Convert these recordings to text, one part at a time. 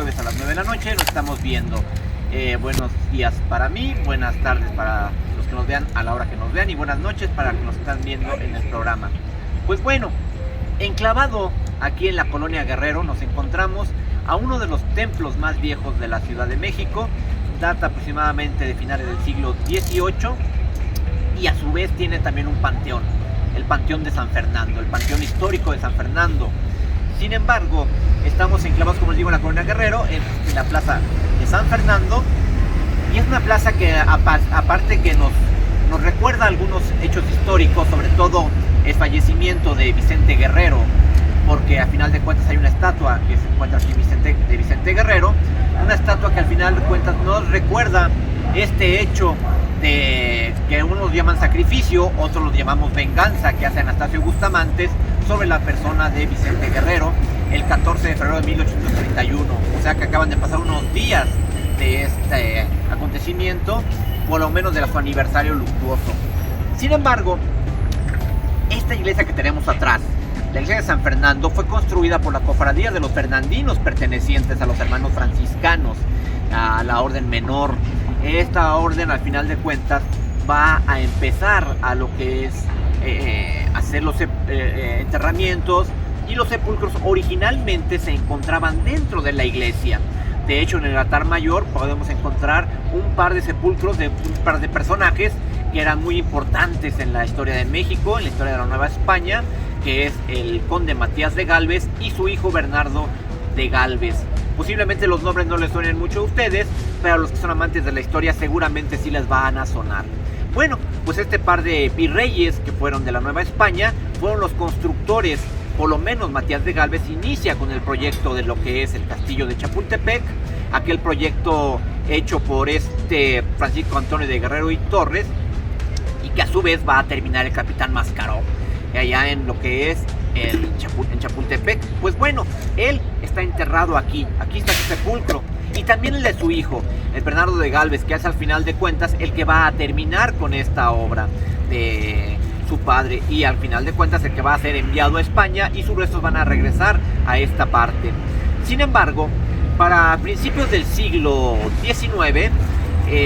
jueves a las 9 de la noche nos estamos viendo. Buenos días para mí, buenas tardes para los que nos vean a la hora que nos vean y buenas noches para los que nos están viendo en el programa. Pues bueno, enclavado aquí en la colonia Guerrero nos encontramos a uno de los templos más viejos de la Ciudad de México. Data aproximadamente de finales del siglo XVIII y a su vez tiene también un panteón, el Panteón de San Fernando, el panteón histórico de San Fernando. Sin embargo, estamos enclavados, como les digo, en la colonia Guerrero, en la plaza de San Fernando, y es una plaza que aparte que nos recuerda algunos hechos históricos, sobre todo el fallecimiento de Vicente Guerrero, porque a final de cuentas hay una estatua que se encuentra aquí de Vicente Guerrero, una estatua que al final de cuentas nos recuerda este hecho de que unos llaman sacrificio, otros lo llamamos venganza, que hace Anastasio Bustamantes sobre la persona de Vicente Guerrero el 14 de febrero de 1831, o sea que acaban de pasar unos días de este acontecimiento, por lo menos de su aniversario luctuoso. Sin embargo, esta iglesia que tenemos atrás, la iglesia de San Fernando, fue construida por la cofradía de los fernandinos pertenecientes a los hermanos franciscanos, a la orden menor. Esta orden, al final de cuentas, va a empezar a lo que es hacer los enterramientos, y los sepulcros originalmente se encontraban dentro de la iglesia. De hecho, en el altar mayor podemos encontrar un par de sepulcros de un par de personajes que eran muy importantes en la historia de México, en la historia de la Nueva España, que es el conde Matías de Gálvez y su hijo Bernardo de Gálvez. Posiblemente los nombres no les suenen mucho a ustedes, pero a los que son amantes de la historia seguramente sí les van a sonar. Bueno, pues este par de virreyes que fueron de la Nueva España fueron los constructores. Por lo menos Matías de Gálvez inicia con el proyecto de lo que es el castillo de Chapultepec, aquel proyecto hecho por Francisco Antonio de Guerrero y Torres, y que a su vez va a terminar el capitán Mascaró, allá en lo que es en Chapultepec. Pues bueno, él está enterrado aquí está su sepulcro, y también el de su hijo, el Bernardo de Gálvez, que es al final de cuentas el que va a terminar con esta obra de su padre, y al final de cuentas el que va a ser enviado a España, y sus restos van a regresar a esta parte. Sin embargo, para principios del siglo XIX,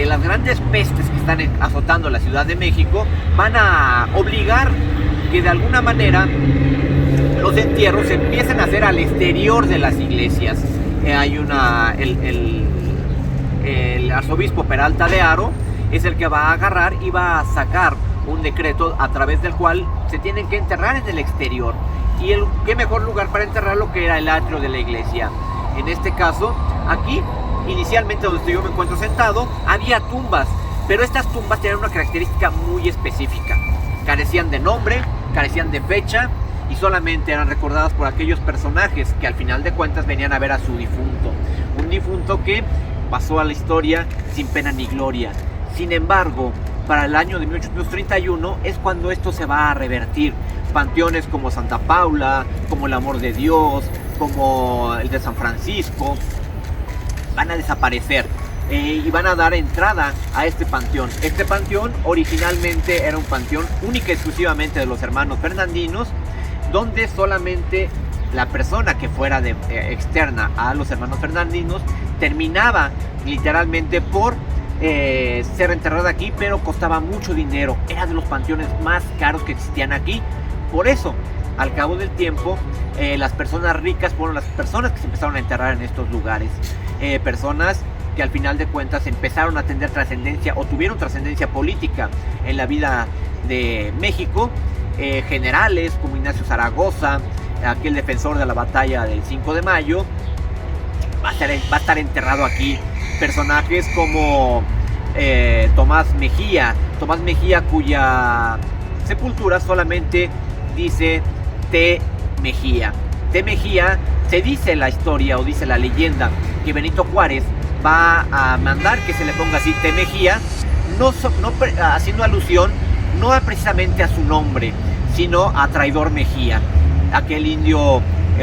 las grandes pestes que están azotando la Ciudad de México van a obligar que de alguna manera los entierros se empiecen a hacer al exterior de las iglesias. Hay el arzobispo Peralta de Haro es el que va a agarrar y va a sacar un decreto a través del cual se tienen que enterrar en el exterior. Y qué mejor lugar para enterrarlo que era el atrio de la iglesia. En este caso, aquí, inicialmente donde yo me encuentro sentado, había tumbas, pero estas tumbas tenían una característica muy específica. Carecían de nombre, carecían de fecha, y solamente eran recordadas por aquellos personajes que al final de cuentas venían a ver a su difunto. Un difunto que pasó a la historia sin pena ni gloria. Sin embargo, para el año de 1831 es cuando esto se va a revertir. Panteones como Santa Paula, como el Amor de Dios, como el de San Francisco, van a desaparecer y van a dar entrada a este panteón. Este panteón originalmente era un panteón única y exclusivamente de los hermanos fernandinos, donde solamente la persona que fuera externa a los hermanos fernandinos terminaba literalmente por ser enterrada aquí, pero costaba mucho dinero. Era de los panteones más caros que existían aquí. Por eso, al cabo del tiempo, las personas ricas fueron las personas que se empezaron a enterrar en estos lugares. Personas que al final de cuentas empezaron a tener trascendencia o tuvieron trascendencia política en la vida de México. Generales como Ignacio Zaragoza, aquel defensor de la batalla del 5 de mayo, va a estar enterrado aquí. Personajes como Tomás Mejía, cuya sepultura solamente dice T. Mejía. T. Mejía, se dice la historia o dice la leyenda que Benito Juárez va a mandar que se le ponga así T. Mejía, haciendo alusión no precisamente a su nombre, sino a Traidor Mejía, aquel indio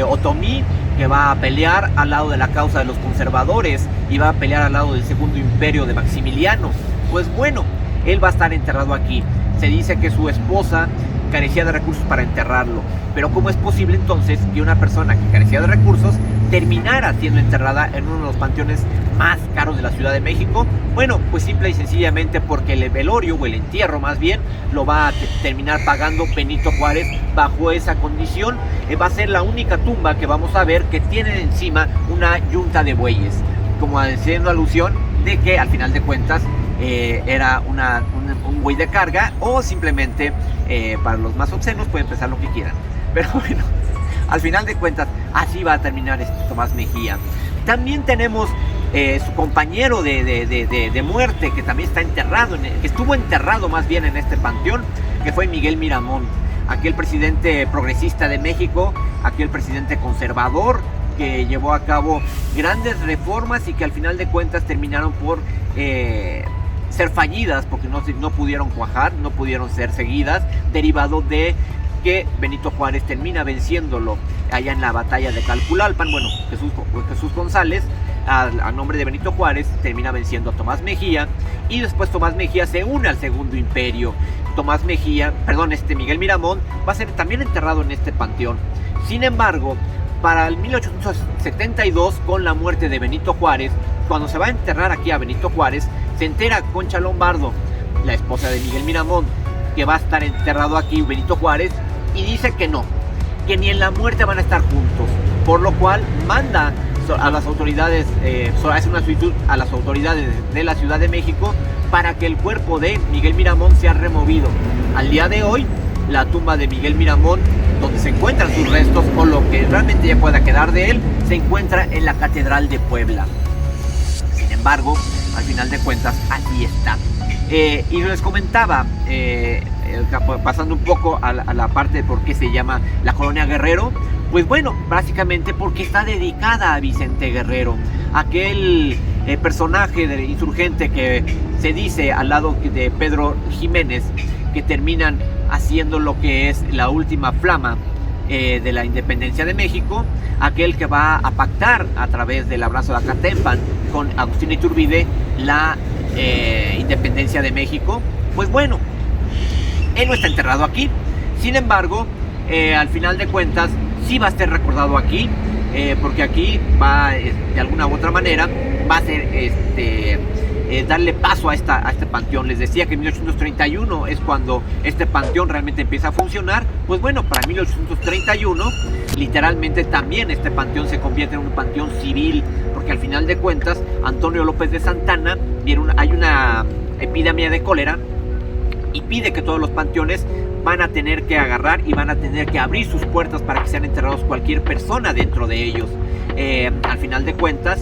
otomí que va a pelear al lado de la causa de los conservadores y va a pelear al lado del segundo imperio de Maximiliano. Pues bueno, él va a estar enterrado aquí. Se dice que su esposa carecía de recursos para enterrarlo, pero ¿cómo es posible entonces que una persona que carecía de recursos terminara siendo enterrada en uno de los panteones más caros de la Ciudad de México? Bueno, pues simple y sencillamente porque el velorio, o el entierro más bien, lo va a terminar pagando Benito Juárez. Bajo esa condición, va a ser la única tumba que vamos a ver que tiene encima una yunta de bueyes, como haciendo alusión de que al final de cuentas era un buey de carga, o simplemente para los más obscenos pueden pensar lo que quieran. Pero bueno, al final de cuentas así va a terminar Tomás Mejía. También tenemos su compañero de muerte, que también está enterrado, que estuvo enterrado más bien en este panteón, que fue Miguel Miramón, aquel presidente progresista de México, aquel presidente conservador que llevó a cabo grandes reformas y que al final de cuentas terminaron por ser fallidas, porque no pudieron cuajar, no pudieron ser seguidas, derivado de que Benito Juárez termina venciéndolo allá en la batalla de Calpulalpan. Bueno, Jesús González, a nombre de Benito Juárez, termina venciendo a Tomás Mejía, y después Tomás Mejía se une al Segundo Imperio. Miguel Miramón va a ser también enterrado en este panteón. Sin embargo, para el 1872, con la muerte de Benito Juárez, cuando se va a enterrar aquí a Benito Juárez, se entera Concha Lombardo, la esposa de Miguel Miramón, que va a estar enterrado aquí Benito Juárez, y dice que no, que ni en la muerte van a estar juntos, por lo cual manda a las autoridades, hace una solicitud a las autoridades de la Ciudad de México para que el cuerpo de Miguel Miramón sea removido. Al día de hoy, la tumba de Miguel Miramón, donde se encuentran sus restos, o lo que realmente ya pueda quedar de él, se encuentra en la Catedral de Puebla. Sin embargo, al final de cuentas, así está. Y les comentaba, pasando un poco a la parte de por qué se llama la Colonia Guerrero, pues bueno, básicamente porque está dedicada a Vicente Guerrero, aquel personaje insurgente que se dice al lado de Pedro Jiménez, que terminan haciendo lo que es la última flama de la independencia de México, aquel que va a pactar a través del abrazo de Acatempan con Agustín Iturbide la independencia de México. Pues bueno, él no está enterrado aquí. Sin embargo, al final de cuentas sí va a ser recordado aquí, porque aquí va, de alguna u otra manera, va a ser darle paso a este panteón. Les decía que en 1831 es cuando este panteón realmente empieza a funcionar. Pues bueno, para 1831 literalmente también este panteón se convierte en un panteón civil, porque al final de cuentas Antonio López de Santana, hay una epidemia de cólera y pide que todos los panteones van a tener que agarrar y van a tener que abrir sus puertas para que sean enterrados cualquier persona dentro de ellos. Al final de cuentas,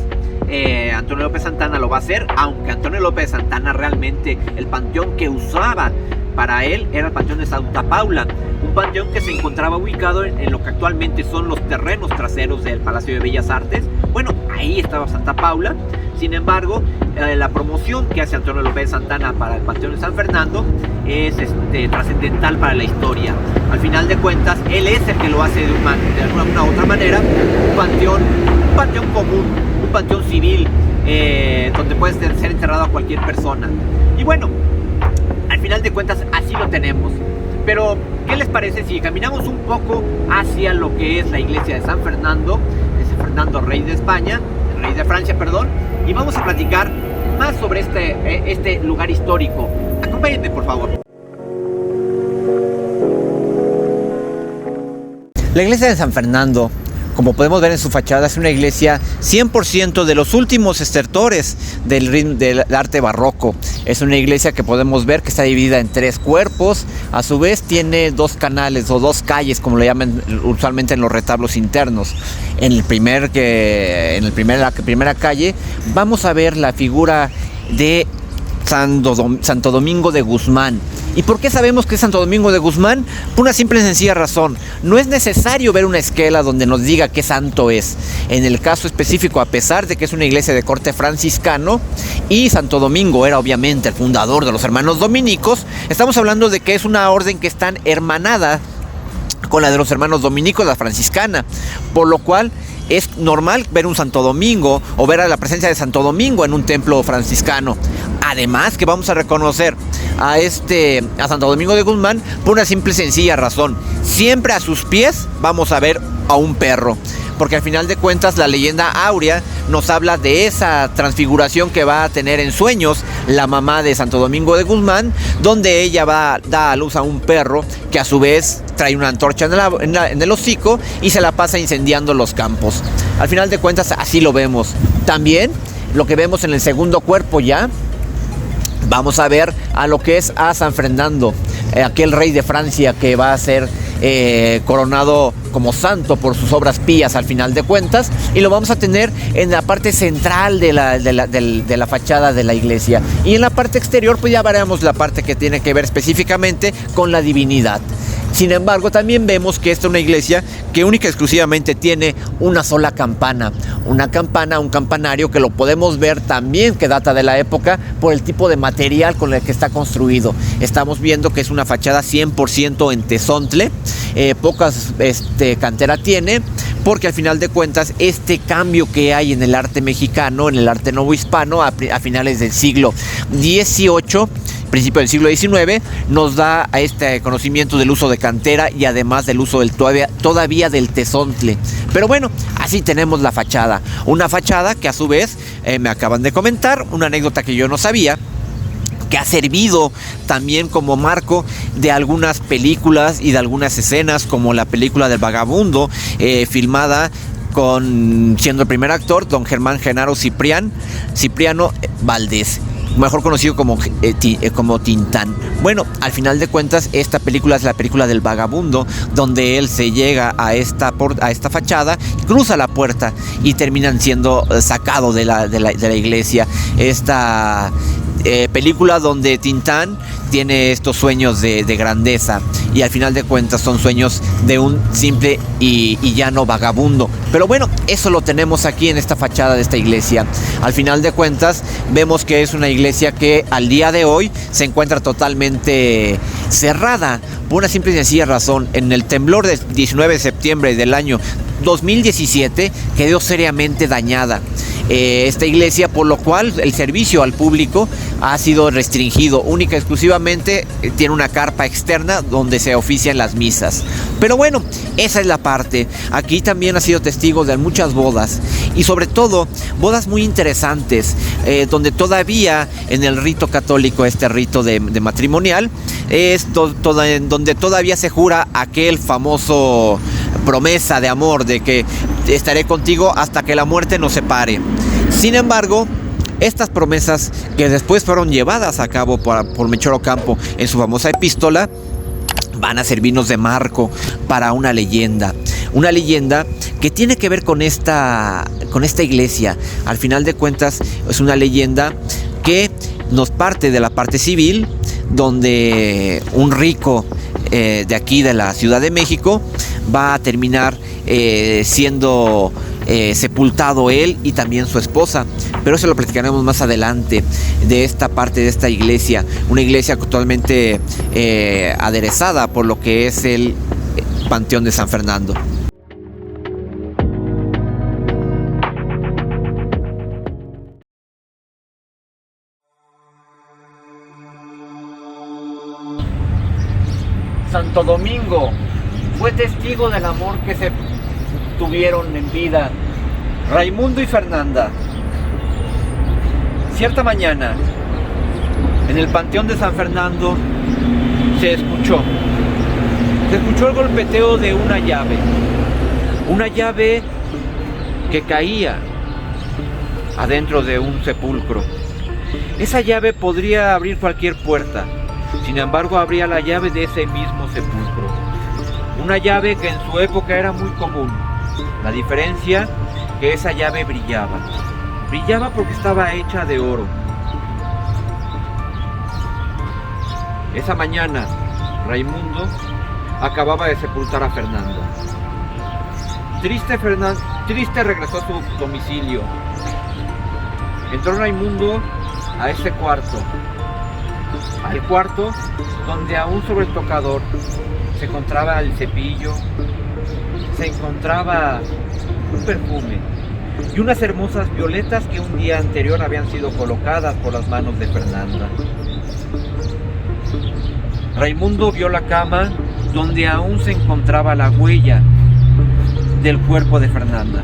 Antonio López Santana lo va a hacer, aunque Antonio López Santana realmente el panteón que usaba para él era el panteón de Santa Paula, un panteón que se encontraba ubicado en lo que actualmente son los terrenos traseros del Palacio de Bellas Artes. Bueno, ahí estaba Santa Paula. Sin embargo, la promoción que hace Antonio López Santana para el Panteón de San Fernando es trascendental para la historia. Al final de cuentas, él es el que lo hace de alguna u otra manera, un panteón común, un panteón civil, donde puede ser enterrado a cualquier persona. Y bueno, al final de cuentas así lo tenemos. Pero, ¿qué les parece si caminamos un poco hacia lo que es la iglesia de San Fernando, rey de Francia, y vamos a platicar más sobre este lugar histórico? Acompáñenme, por favor. La iglesia de San Fernando, como podemos ver en su fachada, es una iglesia 100% de los últimos estertores del arte barroco. Es una iglesia que podemos ver que está dividida en 3 cuerpos. A su vez tiene 2 canales o 2 calles, como le llaman usualmente en los retablos internos. En la primera calle vamos a ver la figura de Santo Domingo de Guzmán. ¿Y por qué sabemos que es Santo Domingo de Guzmán? Por una simple y sencilla razón. No es necesario ver una esquela donde nos diga qué santo es. En el caso específico, a pesar de que es una iglesia de corte franciscano y Santo Domingo era obviamente el fundador de los hermanos dominicos, estamos hablando de que es una orden que está hermanada con la de los hermanos dominicos, la franciscana, por lo cual es normal ver un Santo Domingo o ver a la presencia de Santo Domingo en un templo franciscano. Además que vamos a reconocer a Santo Domingo de Guzmán por una simple y sencilla razón. Siempre a sus pies vamos a ver a un perro, porque al final de cuentas la leyenda áurea nos habla de esa transfiguración que va a tener en sueños la mamá de Santo Domingo de Guzmán, donde ella va a dar a luz a un perro que a su vez trae una antorcha en el hocico y se la pasa incendiando los campos. Al final de cuentas así lo vemos. También lo que vemos en el segundo cuerpo ya, vamos a ver a lo que es a San Fernando, aquel rey de Francia que va a ser coronado como santo por sus obras pías al final de cuentas, y lo vamos a tener en la parte central de la fachada de la iglesia, y en la parte exterior pues ya veremos la parte que tiene que ver específicamente con la divinidad. Sin embargo, también vemos que esta es una iglesia que única y exclusivamente tiene una sola campana. Una campana, un campanario que lo podemos ver también que data de la época por el tipo de material con el que está construido. Estamos viendo que es una fachada 100% en tezontle. Pocas cantera tiene, porque al final de cuentas este cambio que hay en el arte mexicano, en el arte novohispano a finales del siglo XVIII, principio del siglo XIX, nos da a este conocimiento del uso de cantera y además del uso del todavía del tezontle. Pero bueno, así tenemos la fachada. Una fachada que a su vez me acaban de comentar, una anécdota que yo no sabía, que ha servido también como marco de algunas películas y de algunas escenas, como la película del Vagabundo, filmada siendo el primer actor don Germán Genaro Cipriano Valdés, mejor conocido como Tintán. Bueno, al final de cuentas esta película es la película del Vagabundo, donde él se llega a esta fachada, cruza la puerta y terminan siendo sacado de la iglesia. Esta película donde Tintán tiene estos sueños de grandeza, y al final de cuentas son sueños de un simple y llano vagabundo. Pero bueno, eso lo tenemos aquí en esta fachada de esta iglesia. Al final de cuentas vemos que es una iglesia que al día de hoy se encuentra totalmente cerrada por una simple y sencilla razón. En el temblor del 19 de septiembre del año 2017 quedó seriamente dañada esta iglesia, por lo cual el servicio al público ha sido restringido. Única y exclusivamente tiene una carpa externa donde se ofician las misas. Pero bueno, esa es la parte. Aquí también ha sido testigo de muchas bodas, y sobre todo bodas muy interesantes, donde todavía en el rito católico, este rito de matrimonial, es donde todavía se jura aquel famoso promesa de amor, de que estaré contigo hasta que la muerte nos separe. Sin embargo, estas promesas, que después fueron llevadas a cabo por Melchor Ocampo en su famosa epístola, van a servirnos de marco para una leyenda que tiene que ver con esta iglesia. Al final de cuentas es una leyenda que nos parte de la parte civil, donde un rico de aquí de la Ciudad de México va a terminar siendo sepultado él y también su esposa. Pero eso lo platicaremos más adelante, de esta parte de esta iglesia, una iglesia totalmente aderezada por lo que es el Panteón de San Fernando. Santo Domingo fue testigo del amor que se tuvieron en vida Raimundo y Fernanda. Cierta mañana, en el Panteón de San Fernando, se escuchó el golpeteo de una llave que caía adentro de un sepulcro. Esa llave podría abrir cualquier puerta. Sin embargo, abría la llave de ese mismo sepulcro. Una llave que en su época era muy común. La diferencia, que esa llave brillaba. Brillaba porque estaba hecha de oro. Esa mañana, Raimundo acababa de sepultar a Fernanda. Triste regresó a su domicilio. Entró Raimundo a ese cuarto. Al cuarto donde aún sobre el tocador se encontraba el cepillo, se encontraba un perfume y unas hermosas violetas que un día anterior habían sido colocadas por las manos de Fernanda. Raimundo vio la cama donde aún se encontraba la huella del cuerpo de Fernanda.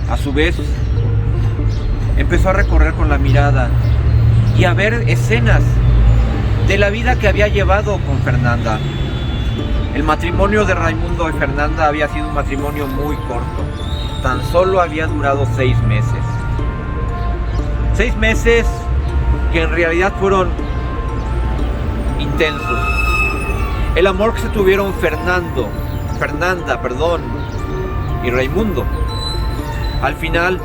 A su vez, empezó a recorrer con la mirada y a ver escenas de la vida que había llevado con Fernanda. El matrimonio de Raimundo y Fernanda había sido un matrimonio muy corto. Tan solo había durado 6 meses. 6 meses que en realidad fueron intensos. El amor que se tuvieron Fernanda, y Raimundo, al final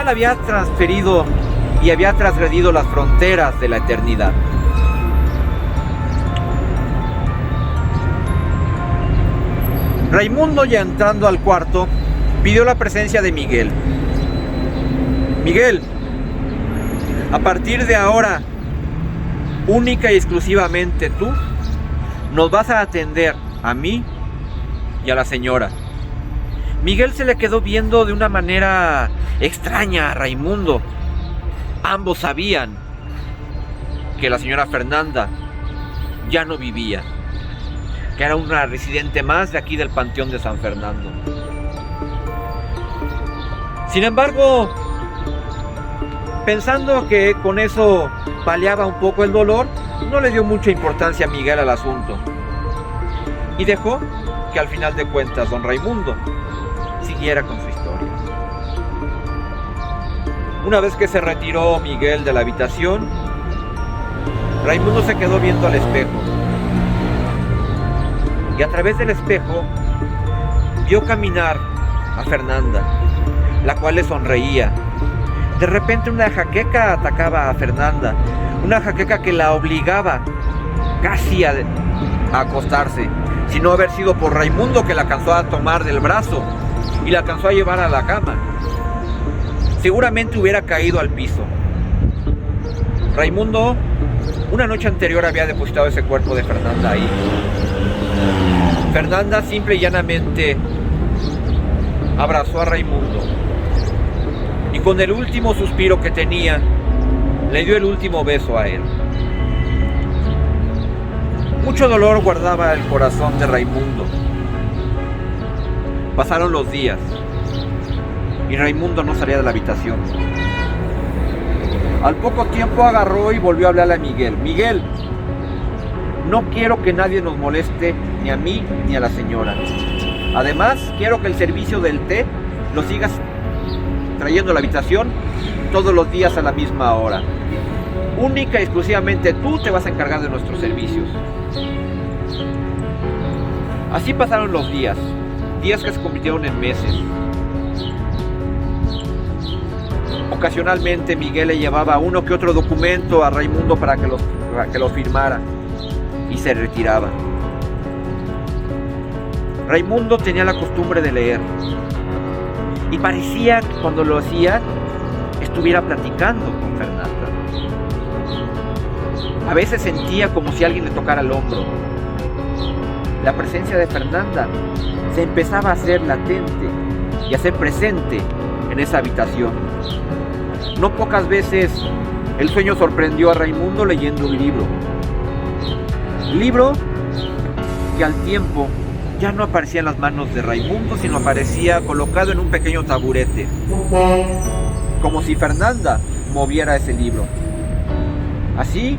había transferido y había transgredido las fronteras de la eternidad. Raimundo, ya entrando al cuarto, pidió la presencia de Miguel. Miguel, a partir de ahora, única y exclusivamente tú nos vas a atender a mí y a la señora. Miguel se le quedó viendo de una manera extraña a Raimundo. Ambos sabían que la señora Fernanda ya no vivía, que era una residente más de aquí del Panteón de San Fernando. Sin embargo, pensando que con eso paliaba un poco el dolor, no le dio mucha importancia a Miguel al asunto y dejó que al final de cuentas don Raimundo siguiera con su historia. Una vez que se retiró Miguel de la habitación, Raimundo se quedó viendo al espejo. Y a través del espejo vio caminar a Fernanda, la cual le sonreía. De repente una jaqueca atacaba a Fernanda, una jaqueca que la obligaba casi a acostarse, si no haber sido por Raimundo, que la alcanzó a tomar del brazo y la alcanzó a llevar a la cama. Seguramente hubiera caído al piso. Raimundo, una noche anterior, había depositado ese cuerpo de Fernanda ahí. Fernanda simple y llanamente abrazó a Raimundo y con el último suspiro que tenía, le dio el último beso a él. Mucho dolor guardaba el corazón de Raimundo. Pasaron los días y Raimundo no salía de la habitación. Al poco tiempo agarró y volvió a hablarle a Miguel. Miguel, no quiero que nadie nos moleste, ni a mí ni a la señora. Además, quiero que el servicio del té lo sigas trayendo a la habitación todos los días a la misma hora. Única y exclusivamente tú te vas a encargar de nuestros servicios. Así pasaron los días que se convirtieron en meses. Ocasionalmente Miguel le llevaba uno que otro documento a Raimundo para que lo firmara y se retiraba. Raimundo tenía la costumbre de leer y parecía que cuando lo hacía estuviera platicando con Fernanda. A veces sentía como si alguien le tocara el hombro. La presencia de Fernanda se empezaba a hacer latente y a ser presente en esa habitación. No pocas veces el sueño sorprendió a Raimundo leyendo un libro. Libro que al tiempo ya no aparecía en las manos de Raimundo, sino aparecía colocado en un pequeño taburete, como si Fernanda moviera ese libro. Así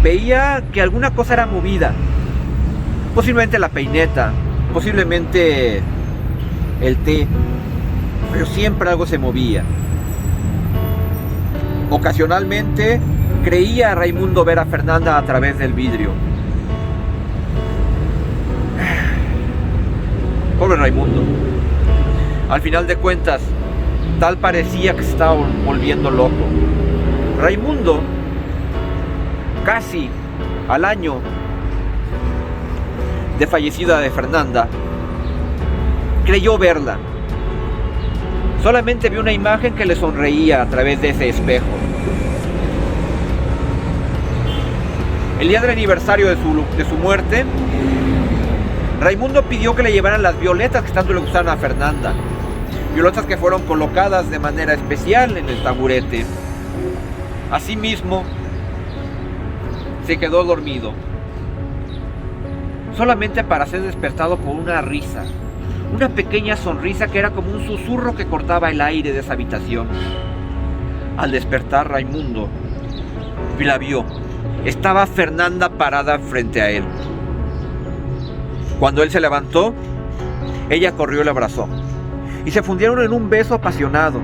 veía que alguna cosa era movida, posiblemente la peineta, posiblemente el té, pero siempre algo se movía. Ocasionalmente creía a Raimundo ver a Fernanda a través del vidrio. Pobre Raimundo. Al final de cuentas, tal parecía que se estaba volviendo loco. Raimundo, casi al año de fallecida de Fernanda, creyó verla. Solamente vio una imagen que le sonreía a través de ese espejo. El día del aniversario de su muerte, Raimundo pidió que le llevaran las violetas que tanto le gustaban a Fernanda. Violetas que fueron colocadas de manera especial en el taburete. Asimismo, se quedó dormido. solamente para ser despertado por una risa, una pequeña sonrisa que era como un susurro que cortaba el aire de esa habitación. Al despertar, Raimundo la vio. Estaba Fernanda parada frente a él. Cuando él se levantó, ella corrió y le abrazó. Y se fundieron en un beso apasionado.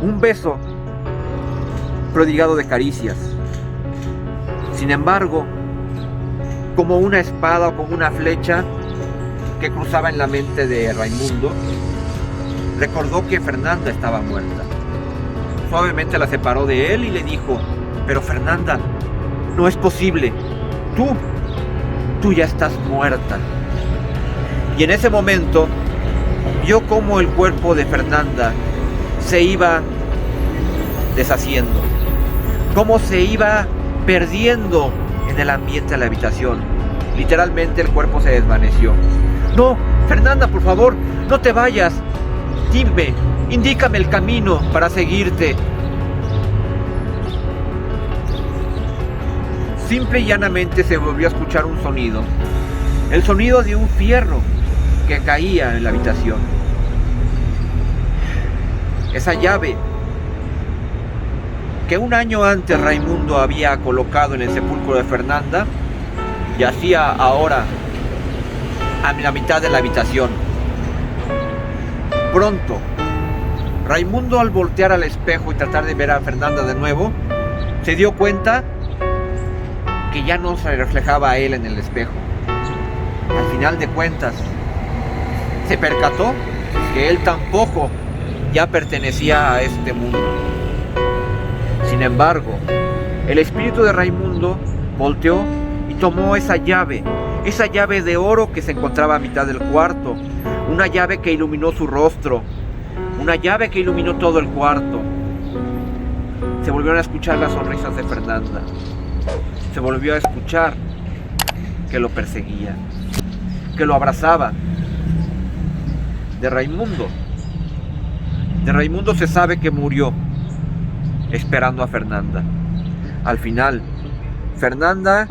Un beso prodigado de caricias. Sin embargo, como una espada o como una flecha que cruzaba en la mente de Raimundo, recordó que Fernanda estaba muerta. Suavemente la separó de él y le dijo: pero Fernanda, no es posible. Tú ya estás muerta. Y en ese momento vio cómo el cuerpo de Fernanda se iba deshaciendo, cómo se iba perdiendo en el ambiente de la habitación. Literalmente el cuerpo se desvaneció. No, Fernanda, por favor, no te vayas. Dime, indícame el camino para seguirte. Simple y llanamente se volvió a escuchar un sonido. El sonido de un fierro que caía en la habitación. Esa llave que un año antes Raimundo había colocado en el sepulcro de Fernanda, yacía ahora a la mitad de la habitación. Pronto, Raimundo, al voltear al espejo y tratar de ver a Fernanda de nuevo, se dio cuenta que ya no se reflejaba a él en el espejo. Al final de cuentas, se percató que él tampoco ya pertenecía a este mundo. Sin embargo, el espíritu de Raimundo volteó y tomó esa llave de oro que se encontraba a mitad del cuarto, una llave que iluminó su rostro, una llave que iluminó todo el cuarto. Se volvieron a escuchar las sonrisas de Fernanda. Se volvió a escuchar que lo perseguía, que lo abrazaba. De Raimundo se sabe que murió esperando a Fernanda. Al final, Fernanda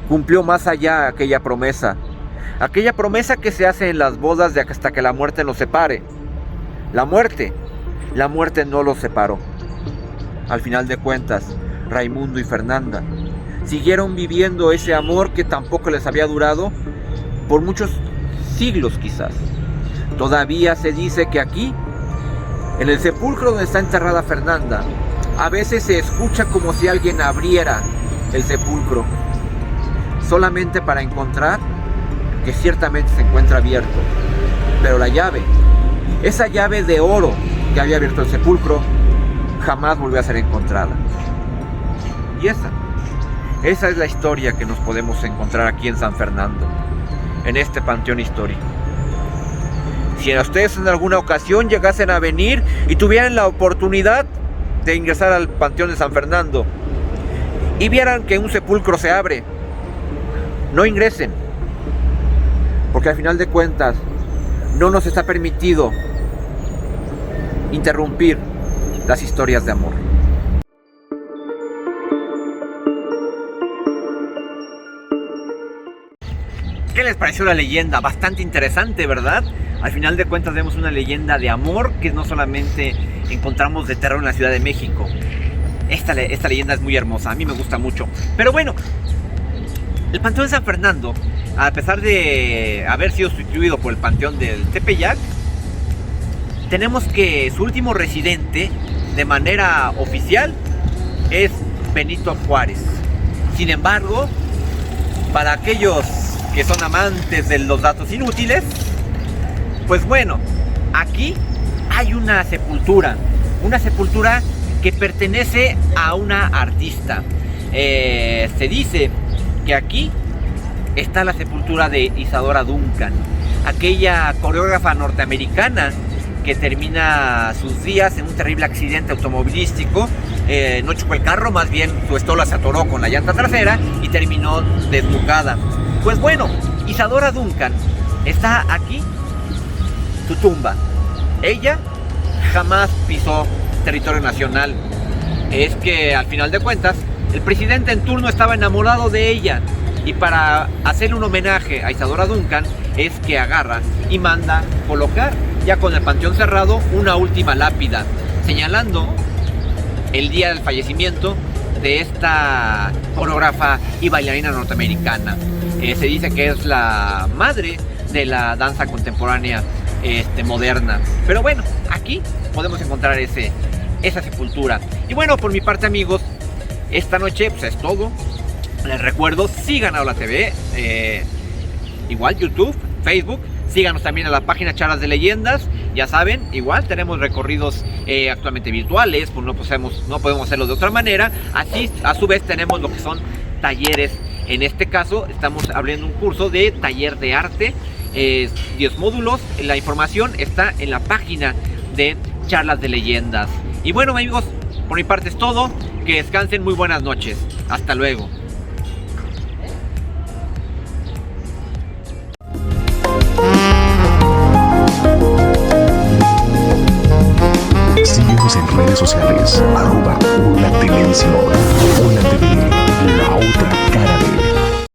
cumplió más allá aquella promesa que se hace en las bodas de hasta que la muerte nos separe. La muerte no los separó. Al final de cuentas, Raimundo y Fernanda siguieron viviendo ese amor que tampoco les había durado por muchos siglos quizás. Todavía se dice que aquí, en el sepulcro donde está enterrada Fernanda, a veces se escucha como si alguien abriera el sepulcro, solamente para encontrar que ciertamente se encuentra abierto. Pero la llave, esa llave de oro que había abierto el sepulcro, jamás volvió a ser encontrada. Y esa es la historia que nos podemos encontrar aquí en San Fernando, en este panteón histórico. Si a ustedes en alguna ocasión llegasen a venir y tuvieran la oportunidad de ingresar al panteón de San Fernando y vieran que un sepulcro se abre, no ingresen, porque al final de cuentas no nos está permitido interrumpir las historias de amor. ¿Qué les pareció la leyenda? Bastante interesante, ¿verdad? Al final de cuentas vemos una leyenda de amor que no solamente encontramos de terror en la Ciudad de México. Esta leyenda es muy hermosa, a mí me gusta mucho. Pero bueno, el Panteón de San Fernando, a pesar de haber sido sustituido por el Panteón del Tepeyac, tenemos que su último residente, de manera oficial, es Benito Juárez. Sin embargo, para aquellos que son amantes de los datos inútiles, pues bueno, aquí hay una sepultura que pertenece a una artista. Se dice que aquí está la sepultura de Isadora Duncan, aquella coreógrafa norteamericana que termina sus días en un terrible accidente automovilístico. No chocó el carro, más bien su estola se atoró con la llanta trasera y terminó desnucada. Pues bueno, Isadora Duncan está aquí, su tumba. Ella jamás pisó territorio nacional. Es que al final de cuentas el presidente en turno estaba enamorado de ella Y para hacerle un homenaje a Isadora Duncan es que agarra y manda colocar, ya con el panteón cerrado, una última lápida señalando el día del fallecimiento de esta coreógrafa y bailarina norteamericana. Se dice que es la madre de la danza contemporánea moderna. Pero bueno, aquí podemos encontrar esa sepultura. Y bueno, por mi parte, amigos, esta noche pues es todo. Les recuerdo, sigan a Aula TV, igual YouTube, Facebook. Síganos también a la página Charlas de Leyendas. Ya saben, igual tenemos recorridos actualmente virtuales, pues no podemos hacerlo de otra manera. Así, a su vez, tenemos lo que son talleres. En este caso, estamos abriendo un curso de taller de arte, 10 módulos. La información está en la página de Charlas de Leyendas. Y bueno, amigos, por mi parte es todo. Que descansen, muy buenas noches. Hasta luego. Síguenos en redes sociales, @Una Dimensión.